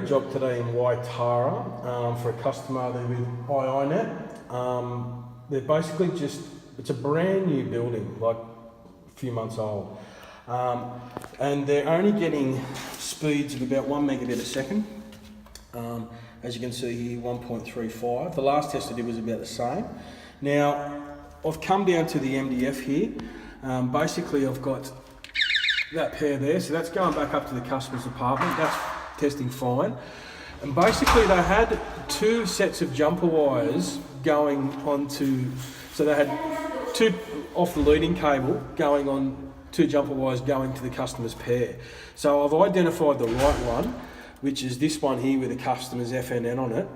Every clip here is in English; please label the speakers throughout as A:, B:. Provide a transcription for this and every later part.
A: a job today in Waitara for a customer. They're with iiNet. They're basically it's a brand new building, like a few months old. And they're only getting speeds of about 1 megabit a second. As you can see here, 1.35. The last test I did was about the same. Now, I've come down to the MDF here. Basically, I've got that pair there, so that's going back up to the customer's apartment. That's testing fine. And basically, they had 2 sets of jumper wires going onto, so they had 2 off the leading cable going on, 2 jumper wires going to the customer's pair. So I've identified the right one, which is this one here with the customer's FNN on it,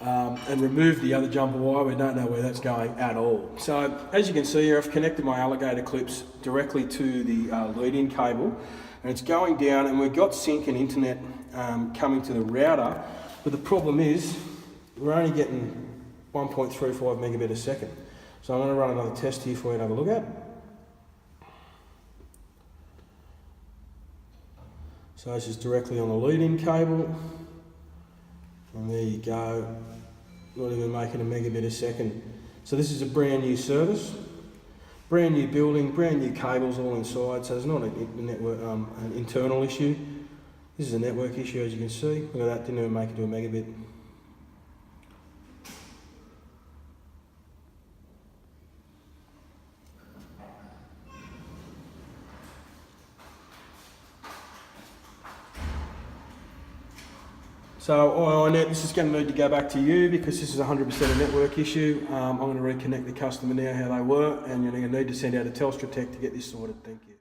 A: and removed the other jumper wire. We don't know where that's going at all. So as you can see here, I've connected my alligator clips directly to the lead-in cable, and it's going down, and we've got sync and internet coming to the router, but the problem is we're only getting 1.35 megabit a second. So I'm going to run another test here for you to have a look at. So this is directly on the lead-in cable, and there you go, not even making a megabit a second. So this is a brand new service, brand new building, brand new cables all inside, so there's not a network, an internal issue. This is a network issue, as you can see. Look at that, didn't even make it to a megabit. So iiNet, this is going to need to go back to you because this is 100% a network issue. I'm going to reconnect the customer now how they were, and you're going to need to send out a Telstra tech to get this sorted. Thank you.